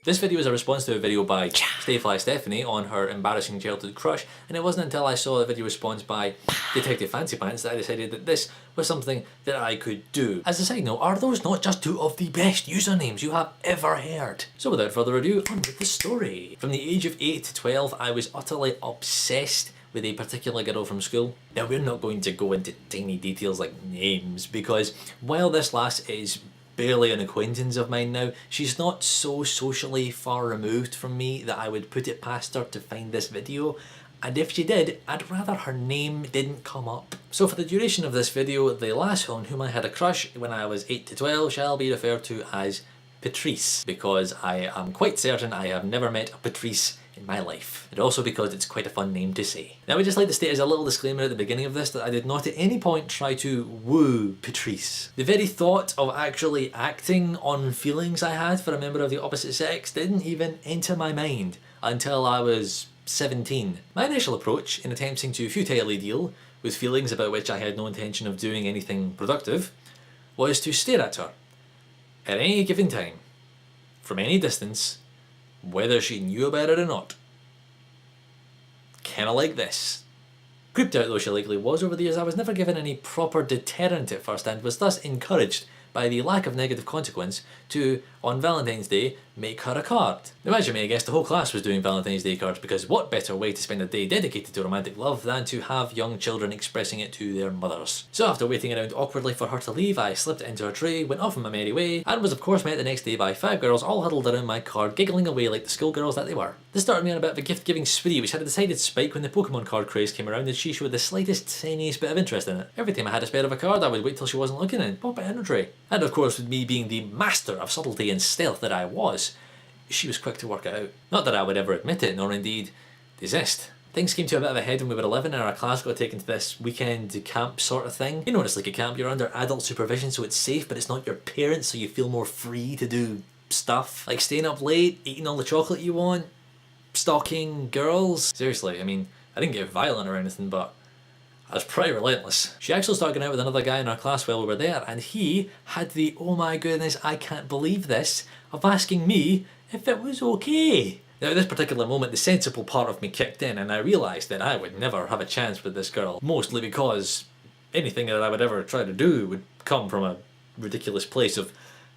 This video is a response to a video by Stayfly Stephanie on her embarrassing childhood crush, and it wasn't until I saw the video response by Detective Fancy Pants that I decided that this was something that I could do. As a side note, are those not just two of the best usernames you have ever heard? So without further ado, on with the story. From the age of 8 to 12, I was utterly obsessed with a particular girl from school. Now we're not going to go into tiny details like names, because while this lass is barely an acquaintance of mine now, she's not so socially far removed from me that I would put it past her to find this video, and if she did, I'd rather her name didn't come up. So for the duration of this video, the lass on whom I had a crush when I was 8 to 12 shall be referred to as Patrice, because I am quite certain I have never met a Patrice in my life, and also because it's quite a fun name to say. Now I would just like to state as a little disclaimer at the beginning of this that I did not at any point try to woo Patrice. The very thought of actually acting on feelings I had for a member of the opposite sex didn't even enter my mind until I was 17. My initial approach in attempting to futilely deal with feelings about which I had no intention of doing anything productive was to stare at her at any given time, from any distance, whether she knew about it or not. Kinda like this. Creeped out though she likely was over the years, I was never given any proper deterrent at first and was thus encouraged by the lack of negative consequence to, on Valentine's Day, make her a card. Now as you may guess, the whole class was doing Valentine's Day cards, because what better way to spend a day dedicated to romantic love than to have young children expressing it to their mothers. So after waiting around awkwardly for her to leave, I slipped it into her tray, went off on my merry way, and was of course met the next day by 5 girls all huddled around my card, giggling away like the schoolgirls that they were. This started me on a bit of a gift-giving spree, which had a decided spike when the Pokemon card craze came around and she showed the slightest tiniest bit of interest in it. Every time I had a spare of a card, I would wait till she wasn't looking and pop it in her tray. And of course, with me being the master of subtlety and stealth that I was, she was quick to work it out. Not that I would ever admit it, nor indeed desist. Things came to a bit of a head when we were 11 and our class got taken to this weekend camp sort of thing. You know, it's like a camp, you're under adult supervision so it's safe, but it's not your parents, so you feel more free to do stuff. Like staying up late, eating all the chocolate you want, stalking girls. Seriously, I mean, I didn't get violent or anything, but I was pretty relentless. She actually started going out with another guy in our class while we were there, and he had the oh my goodness, I can't believe this, of asking me if it was okay. Now at this particular moment the sensible part of me kicked in and I realised that I would never have a chance with this girl, mostly because anything that I would ever try to do would come from a ridiculous place of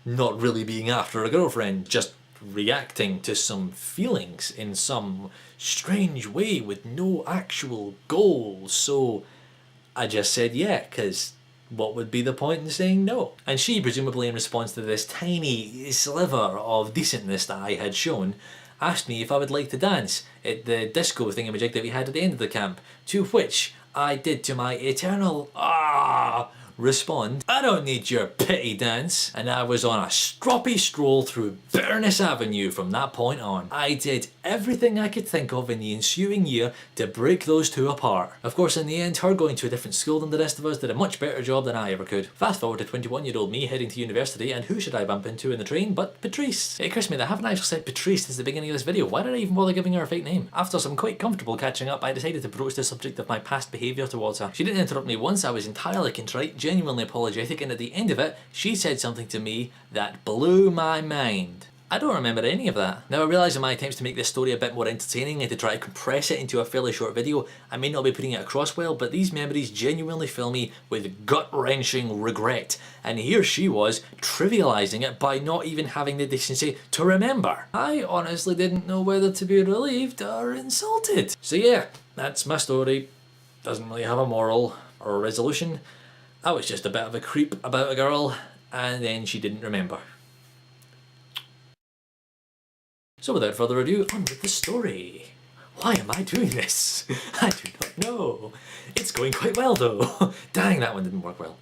not really being after a girlfriend, just reacting to some feelings in some strange way with no actual goal. So I just said yeah, because what would be the point in saying no? And she, presumably in response to this tiny sliver of decentness that I had shown, asked me if I would like to dance at the disco thingamajig that we had at the end of the camp, to which I did, to my eternal respond, I don't need your pity dance, and I was on a stroppy stroll through Bitterness Avenue from that point on. I did everything I could think of in the ensuing year to break those two apart. Of course in the end, her going to a different school than the rest of us did a much better job than I ever could. Fast forward to 21-year-old me heading to university, and who should I bump into in the train but Patrice. It occurs to me that I haven't actually said Patrice since the beginning of this video. Why did I even bother giving her a fake name? After some quite comfortable catching up, I decided to broach the subject of my past behaviour towards her. She didn't interrupt me once, I was entirely contrite, genuinely apologetic, and at the end of it, she said something to me that blew my mind. I don't remember any of that. Now I realise in my attempts to make this story a bit more entertaining and to try to compress it into a fairly short video, I may not be putting it across well, but these memories genuinely fill me with gut-wrenching regret. And here she was, trivialising it by not even having the decency to remember. I honestly didn't know whether to be relieved or insulted. So yeah, that's my story. Doesn't really have a moral or a resolution. I was just a bit of a creep about a girl, and then she didn't remember. So without further ado, on with the story. Why am I doing this? I do not know. It's going quite well though. Dang, that one didn't work well.